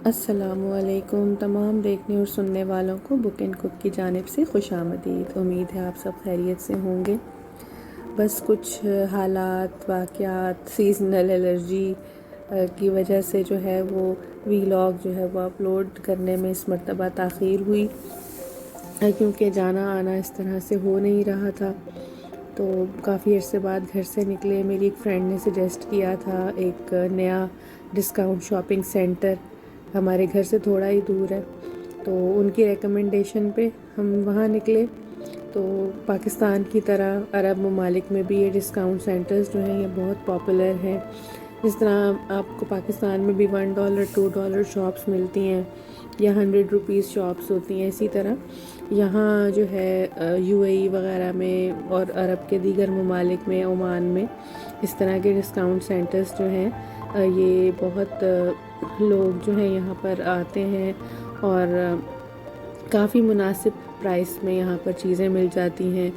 अस्सलामुअलैकुम तमाम देखने और सुनने वालों को बुक एंड कुक की जानिब से खुशामदीद। उम्मीद है आप सब खैरियत से होंगे। बस कुछ हालात वाक़यात सीज़नल एलर्जी की वजह से जो है वो वीलॉग जो है वो अपलोड करने में इस मरतबा ताख़ीर हुई, क्योंकि जाना आना इस तरह से हो नहीं रहा था। तो काफ़ी अर्से बाद घर से निकले। मेरी एक फ्रेंड ने सजेस्ट किया था एक नया डिस्काउंट शॉपिंग सेंटर हमारे घर से थोड़ा ही दूर है, तो उनकी रिकमेंडेशन पे हम वहाँ निकले। तो पाकिस्तान की तरह अरब ममालिक में भी ये डिस्काउंट सेंटर्स जो हैं ये बहुत पॉपुलर हैं। जिस तरह आपको पाकिस्तान में भी $1 $2 शॉप्स मिलती हैं या ₹100 शॉप्स होती हैं, इसी तरह यहाँ जो है यूएई वगैरह में और अरब के दीगर ममालिक में, ओमान में इस तरह के डिस्काउंट सेंटर्स जो हैं ये बहुत लोग जो हैं यहाँ पर आते हैं और काफ़ी मुनासिब प्राइस में यहाँ पर चीज़ें मिल जाती हैं।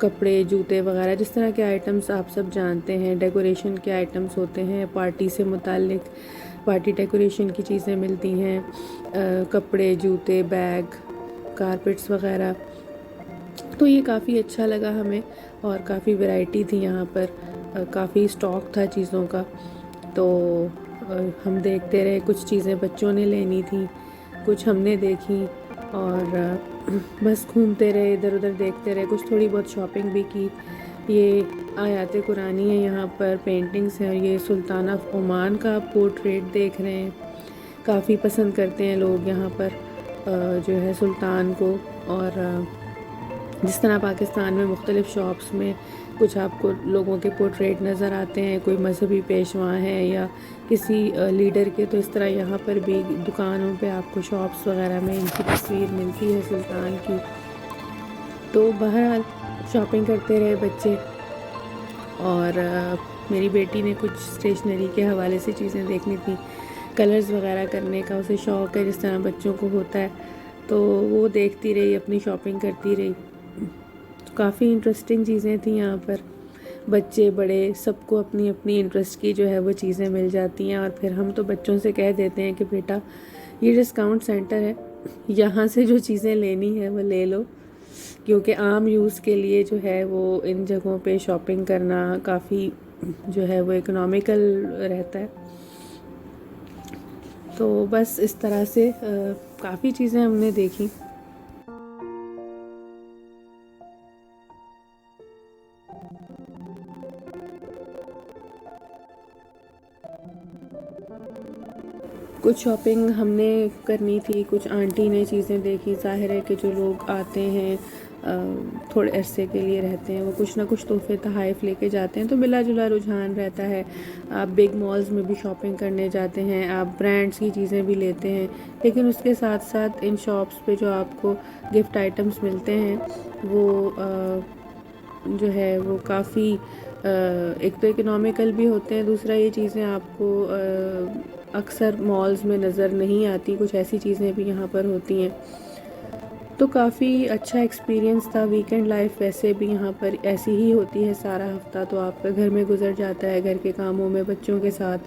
कपड़े, जूते वगैरह जिस तरह के आइटम्स आप सब जानते हैं, डेकोरेशन के आइटम्स होते हैं, पार्टी से मुताल्लिक पार्टी डेकोरेशन की चीज़ें मिलती हैं, कपड़े, जूते, बैग, कारपेट्स वगैरह। तो ये काफ़ी अच्छा लगा हमें और काफ़ी वैरायटी थी यहाँ पर, काफ़ी स्टॉक था चीज़ों का। तो हम देखते रहे, कुछ चीज़ें बच्चों ने लेनी थी, कुछ हमने देखी और बस घूमते रहे, इधर उधर देखते रहे, कुछ थोड़ी बहुत शॉपिंग भी की। ये आयात कुरानी है, यहाँ पर पेंटिंग्स हैं। ये सुल्तान ऑफ ओमान का पोर्ट्रेट देख रहे हैं, काफ़ी पसंद करते हैं लोग यहाँ पर जो है सुल्तान को। और जिस तरह पाकिस्तान में मुख्तलिफ़ शॉप्स में कुछ आपको लोगों के पोर्ट्रेट नज़र आते हैं, कोई मजहबी पेशवा हैं या किसी लीडर के, तो इस तरह यहाँ पर भी दुकानों पे आपको शॉप्स वगैरह में इनकी तस्वीर मिलती है सुल्तान की। तो बहरहाल शॉपिंग करते रहे बच्चे और मेरी बेटी ने कुछ स्टेशनरी के हवाले से चीज़ें देखनी थी, कलर्स वगैरह करने का उसे शौक़ है जिस तरह बच्चों को होता है, तो वो देखती रही, अपनी शॉपिंग करती रही। काफ़ी इंटरेस्टिंग चीज़ें थी यहाँ पर, बच्चे बड़े सबको अपनी अपनी इंटरेस्ट की जो है वो चीज़ें मिल जाती हैं। और फिर हम तो बच्चों से कह देते हैं कि बेटा ये डिस्काउंट सेंटर है, यहाँ से जो चीज़ें लेनी है वो ले लो, क्योंकि आम यूज़ के लिए जो है वो इन जगहों पे शॉपिंग करना काफ़ी जो है वो इकोनॉमिकल रहता है। तो बस इस तरह से काफ़ी चीज़ें हमने देखी। कुछ शॉपिंग हमने करनी थी, कुछ आंटी ने चीज़ें देखी। ज़ाहिर है कि जो लोग आते हैं थोड़े अरसे के लिए रहते हैं, वो कुछ ना कुछ तोहफे तोहफ़ लेके जाते हैं, तो मिला जुला रुझान रहता है। आप बिग मॉल्स में भी शॉपिंग करने जाते हैं, आप ब्रांड्स की चीज़ें भी लेते हैं, लेकिन उसके साथ साथ इन शॉप्स पे जो आपको गिफ्ट आइटम्स मिलते हैं वो जो है वो काफ़ी एक तो इकोनॉमिकल भी होते हैं, दूसरा ये चीज़ें आपको अक्सर मॉल्स में नज़र नहीं आती। कुछ ऐसी चीज़ें भी यहाँ पर होती हैं, तो काफ़ी अच्छा एक्सपीरियंस था। वीकेंड लाइफ वैसे भी यहाँ पर ऐसी ही होती है, सारा हफ्ता तो आपका घर में गुजर जाता है, घर के कामों में, बच्चों के साथ,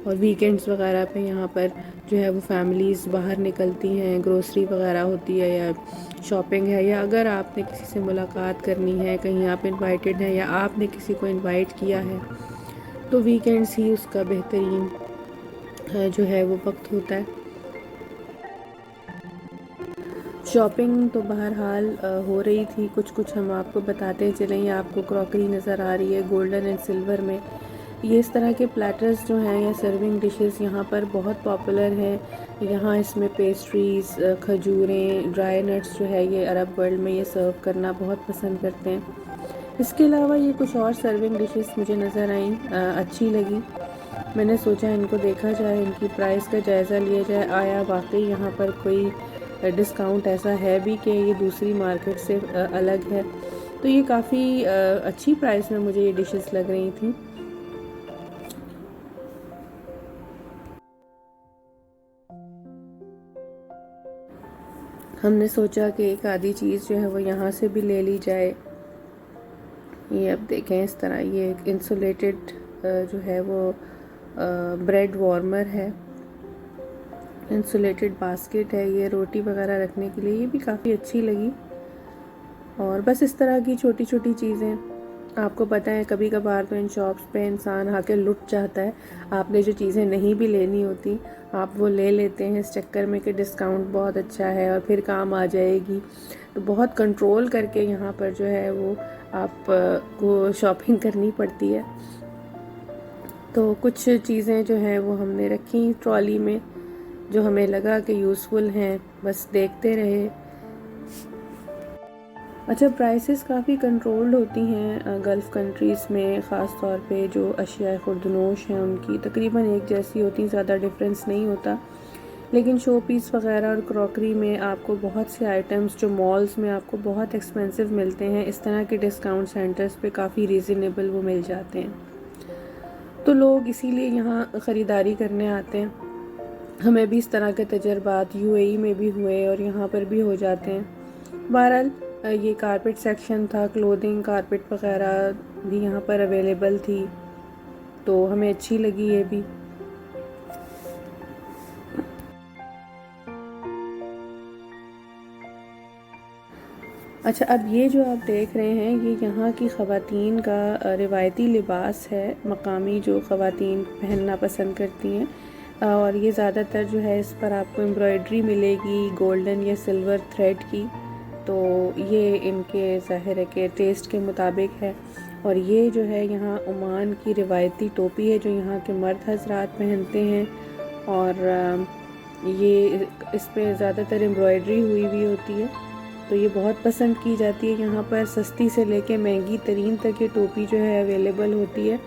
और वीकेंड्स वगैरह पे यहाँ पर जो है वो फैमिलीज़ बाहर निकलती हैं, ग्रोसरी वगैरह होती है या शॉपिंग है, या अगर आपने किसी से मुलाकात करनी है, कहीं आप इनवाइटेड हैं या आपने किसी को इनवाइट किया है, तो वीकेंड्स ही उसका बेहतरीन जो है वो वक्त होता है। शॉपिंग तो बहरहाल हो रही थी, कुछ कुछ हम आपको बताते चलें। ये आपको क्रॉकरी नज़र आ रही है गोल्डन एंड सिल्वर में। ये इस तरह के प्लेटर्स जो हैं या सर्विंग डिशेस यहाँ पर बहुत पॉपुलर हैं। यहाँ इसमें पेस्ट्रीज़, खजूरें, ड्राई नट्स जो है ये अरब वर्ल्ड में ये सर्व करना बहुत पसंद करते हैं। इसके अलावा ये कुछ और सर्विंग डिशेस मुझे नज़र आई, अच्छी लगी। मैंने सोचा इनको देखा जाए, इनकी प्राइस का जायज़ा लिया जाए, आया वाकई यहाँ पर कोई डिस्काउंट ऐसा है भी कि ये दूसरी मार्केट से अलग है। तो ये काफ़ी अच्छी प्राइस में मुझे ये डिशेस लग रही थी। हमने सोचा कि एक आधी चीज़ जो है वो यहाँ से भी ले ली जाए। ये अब देखें इस तरह, ये एक इंसुलेटेड जो है वो ब्रेड वार्मर है, इंसुलेटेड बास्केट है ये रोटी वगैरह रखने के लिए, ये भी काफ़ी अच्छी लगी। और बस इस तरह की छोटी छोटी चीज़ें, आपको पता है कभी कभार तो इन शॉप्स पे इंसान आके लुट जाता है। आपने जो चीज़ें नहीं भी लेनी होती आप वो ले लेते हैं इस चक्कर में कि डिस्काउंट बहुत अच्छा है और फिर काम आ जाएगी। तो बहुत कंट्रोल करके यहाँ पर जो है वो आप को शॉपिंग करनी पड़ती है। तो कुछ चीज़ें जो हैं वो हमने रखी ट्रॉली में जो हमें लगा कि यूज़फुल हैं, बस देखते रहे। अच्छा, प्राइसेस काफ़ी कंट्रोल्ड होती हैं गल्फ़ कंट्रीज़ में, ख़ास तौर पे जो अशिया खुर्दनोश हैं उनकी तकरीबन एक जैसी होती, ज़्यादा डिफरेंस नहीं होता। लेकिन शो पीस वगैरह और क्रॉकरी में आपको बहुत से आइटम्स जो मॉल्स में आपको बहुत एक्सपेंसिव मिलते हैं, इस तरह के डिस्काउंट सेंटर्स पे काफ़ी रीज़नेबल वो मिल जाते हैं। तो लोग इसीलिए यहाँ ख़रीदारी करने आते हैं। हमें भी इस तरह के तजर्बात यूएई में भी हुए और यहाँ पर भी हो जाते हैं। बहरहाल ये कारपेट सेक्शन था, क्लोथिंग कारपेट वगैरह भी यहाँ पर अवेलेबल थी, तो हमें अच्छी लगी ये भी। अच्छा, अब ये जो आप देख रहे हैं ये यहाँ की ख़वातीन का रिवायती लिबास है, मकामी जो ख़वातीन पहनना पसंद करती हैं। और ये ज़्यादातर जो है इस पर आपको एम्ब्रॉयडरी मिलेगी गोल्डन या सिल्वर थ्रेड की। तो ये इनके ज़ाहिर है कि टेस्ट के मुताबिक है। और ये जो है यहाँ ओमान की रिवायती टोपी है जो यहाँ के मर्द हजरात पहनते हैं। और ये इस पर ज़्यादातर एम्ब्रॉयडरी हुई हुई होती है, तो ये बहुत पसंद की जाती है। यहाँ पर सस्ती से लेके महंगी तरीन तक ये टोपी जो है अवेलेबल होती है।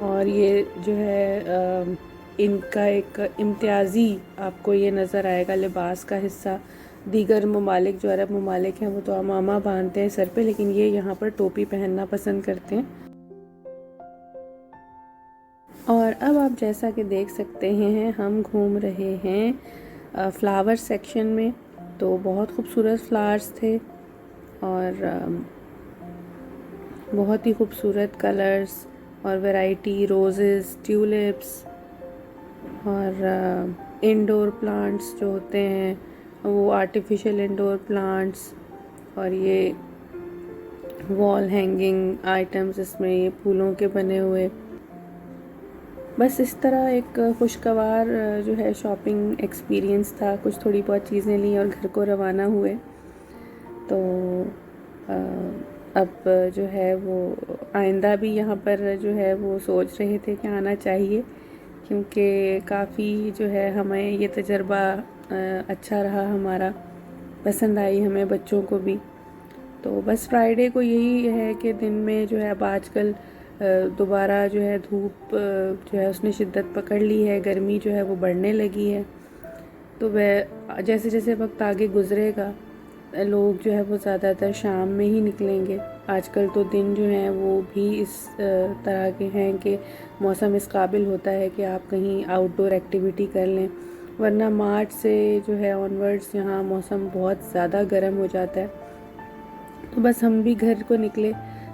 और ये जो है इनका एक इम्तियाज़ी आपको ये नज़र आएगा लिबास का हिस्सा। दीगर ममालिक जो अरब ममालिक हैं वो तो अमामा बांधते हैं सर पे, लेकिन ये यहाँ पर टोपी पहनना पसंद करते हैं। और अब आप जैसा कि देख सकते हैं हम घूम रहे हैं फ्लावर सेक्शन में। तो बहुत खूबसूरत फ्लावर्स थे और बहुत ही खूबसूरत कलर्स और वैरायटी, रोज़ेस, ट्यूलिप्स और इंडोर प्लांट्स जो होते हैं वो आर्टिफिशियल इंडोर प्लांट्स। और ये वॉल हैंगिंग आइटम्स, इसमें ये फूलों के बने हुए। बस इस तरह एक खुशगवार जो है शॉपिंग एक्सपीरियंस था। कुछ थोड़ी बहुत चीज़ें ली और घर को रवाना हुए। तो अब जो है वो आइंदा भी यहाँ पर जो है वो सोच रहे थे कि आना चाहिए, क्योंकि काफ़ी जो है हमें ये तजर्बा अच्छा रहा, हमारा पसंद आई हमें, बच्चों को भी। तो बस फ्राइडे को यही है कि दिन में जो है अब आजकल दोबारा जो है धूप जो है उसने शिद्दत पकड़ ली है, गर्मी जो है वो बढ़ने लगी है। तो वह जैसे जैसे वक्त आगे गुजरेगा लोग जो है वो ज़्यादातर शाम में ही निकलेंगे। आजकल तो दिन जो हैं वो भी इस तरह के हैं कि मौसम इस काबिल होता है कि आप कहीं आउटडोर एक्टिविटी कर लें, वरना मार्च से जो है ऑनवर्ड्स यहाँ मौसम बहुत ज़्यादा गर्म हो जाता है। तो बस हम भी घर को निकले,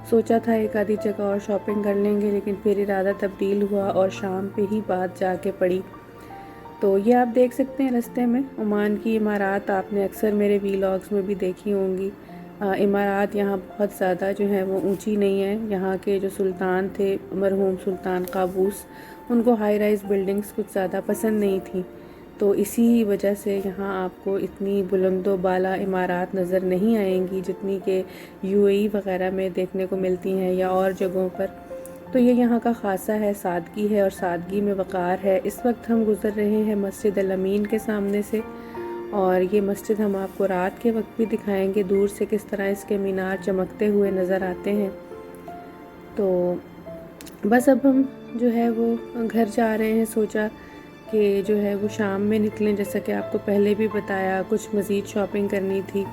सोचा था एक आधी जगह और शॉपिंग कर लेंगे, लेकिन फिर इरादा तब्दील हुआ और शाम पे ही बात जाके पड़ी। तो ये आप देख सकते हैं रास्ते में ओमान की इमारत, आपने अक्सर मेरे वीलॉग्स में भी देखी होंगी। इमारत यहाँ बहुत ज़्यादा जो है वो ऊंची नहीं है। यहाँ के जो सुल्तान थे मरहूम सुल्तान काबूस, उनको हाई राइज़ बिल्डिंग्स कुछ ज़्यादा पसंद नहीं थी, तो इसी वजह से यहाँ आपको इतनी बुलंदो बाला इमारत नज़र नहीं आएंगी जितनी के यूएई वगैरह में देखने को मिलती हैं या और जगहों पर। तो ये यहाँ का ख़ासा है, सादगी है और सादगी में वक़ार है। इस वक्त हम गुज़र रहे हैं मस्जिद अल अमीन के सामने से, और ये मस्जिद हम आपको रात के वक्त भी दिखाएंगे दूर से किस तरह इसके मीनार चमकते हुए नज़र आते हैं। तो बस अब हम जो है वो घर जा रहे हैं। सोचा कि जो है वो शाम में निकलें, जैसा कि आपको पहले भी बताया, कुछ मज़ीद शॉपिंग करनी थी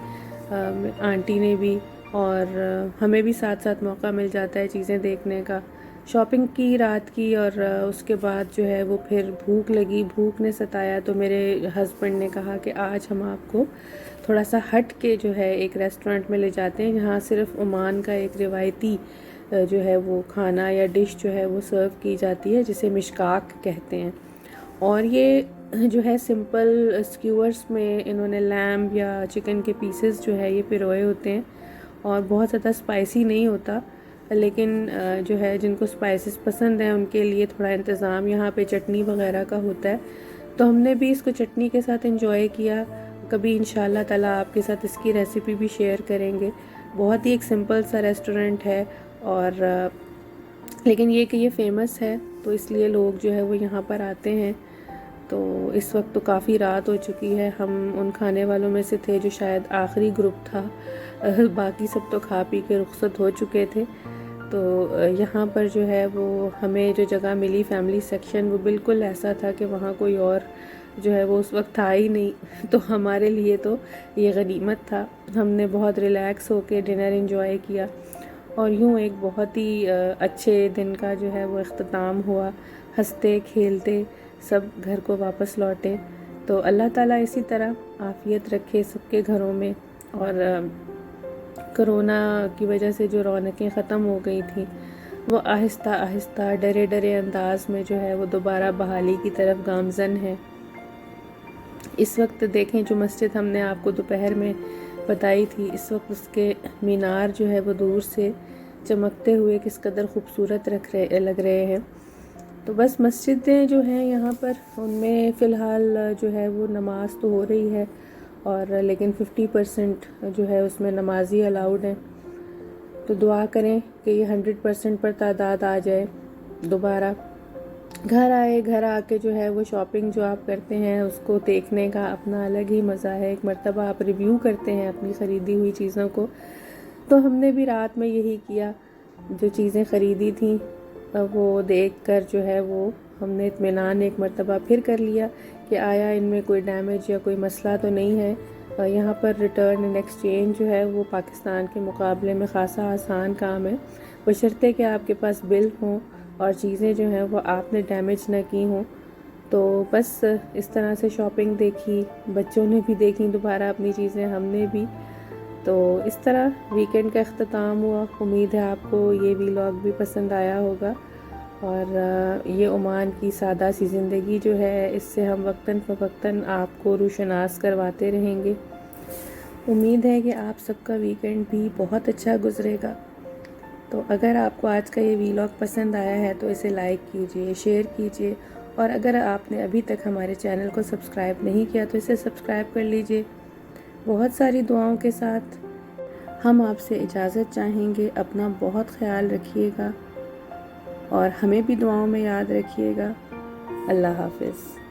आंटी ने भी, और हमें भी साथ साथ मौका मिल जाता है चीज़ें देखने का। शॉपिंग की रात की, और उसके बाद जो है वो फिर भूख लगी, भूख ने सताया, तो मेरे हस्बैंड ने कहा कि आज हम आपको थोड़ा सा हट के जो है एक रेस्टोरेंट में ले जाते हैं जहाँ सिर्फ ओमान का एक रिवायती जो है वो खाना या डिश जो है वो सर्व की जाती है जिसे मिशकाक कहते हैं। और ये जो है सिंपल स्क्यूअर्स में इन्होंने लैम्ब या चिकन के पीसेस जो है ये पिरोए होते हैं, और बहुत ज़्यादा स्पाइसी नहीं होता, लेकिन जो है जिनको स्पाइसेस पसंद हैं उनके लिए थोड़ा इंतज़ाम यहाँ पे चटनी वगैरह का होता है। तो हमने भी इसको चटनी के साथ एंजॉय किया। कभी इंशाल्लाह ताला आपके साथ इसकी रेसिपी भी शेयर करेंगे। बहुत ही एक सिंपल सा रेस्टोरेंट है, और लेकिन ये कि ये फ़ेमस है तो इसलिए लोग जो है वो यहाँ पर आते हैं। तो इस वक्त तो काफ़ी रात हो चुकी है, हम उन खाने वालों में से थे जो शायद आखिरी ग्रुप था। बाकी सब तो खा पी के रुखसत हो चुके थे। तो यहाँ पर जो है वो हमें जो जगह मिली फैमिली सेक्शन, वो बिल्कुल ऐसा था कि वहाँ कोई और जो है वो उस वक्त था ही नहीं। तो हमारे लिए तो ये गनीमत था। हमने बहुत रिलैक्स होके डिनर एंजॉय किया, और यूँ एक बहुत ही अच्छे दिन का जो है वो इख्तिताम हुआ। हंसते खेलते सब घर को वापस लौटे। तो अल्लाह ताला इसी तरह आफ़ियत रखे सबके घरों में, और कोरोना की वजह से जो रौनकें ख़त्म हो गई थी वो आहिस्ता आहिस्ता डरे डरे अंदाज में जो है वो दोबारा बहाली की तरफ गामज़न है। इस वक्त देखें, जो मस्जिद हमने आपको दोपहर में बताई थी, इस वक्त उसके मीनार जो है वो दूर से चमकते हुए किस कदर खूबसूरत लग रहे हैं। तो बस मस्जिदें जो हैं यहाँ पर, उनमें फ़िलहाल जो है वो नमाज तो हो रही है, और लेकिन 50% जो है उसमें नमाजी अलाउड हैं। तो दुआ करें कि ये 100% पर तादाद आ जाए। दोबारा घर आके जो है वो शॉपिंग जो आप करते हैं उसको देखने का अपना अलग ही मज़ा है। एक मर्तबा आप रिव्यू करते हैं अपनी ख़रीदी हुई चीज़ों को। तो हमने भी रात में यही किया, जो चीज़ें ख़रीदी थी वो देख कर जो है वो हमने इत्मीनान एक मर्तबा फिर कर लिया कि आया इनमें कोई डैमेज या कोई मसला तो नहीं है। यहाँ पर रिटर्न एंड एक्सचेंज जो है वो पाकिस्तान के मुकाबले में ख़ासा आसान काम है, बशर्ते कि आपके पास बिल हों और चीज़ें जो हैं वो आपने डैमेज ना की हों। तो बस इस तरह से शॉपिंग देखी, बच्चों ने भी देखी दोबारा अपनी चीज़ें, हमने भी। तो इस तरह वीकेंड का अख्तिताम हुआ। उम्मीद है आपको ये व्लॉग भी पसंद आया होगा, और ये ओमान की सादा सी ज़िंदगी जो है, इससे हम वक्तन फ़वक्तन आपको रूशनास करवाते रहेंगे। उम्मीद है कि आप सबका वीकेंड भी बहुत अच्छा गुजरेगा। तो अगर आपको आज का ये व्लॉग पसंद आया है तो इसे लाइक कीजिए, शेयर कीजिए, और अगर आपने अभी तक हमारे चैनल को सब्सक्राइब नहीं किया तो इसे सब्सक्राइब कर लीजिए। बहुत सारी दुआओं के साथ हम आपसे इजाज़त चाहेंगे। अपना बहुत ख्याल रखिएगा और हमें भी दुआओं में याद रखिएगा। अल्लाह हाफ़िज़।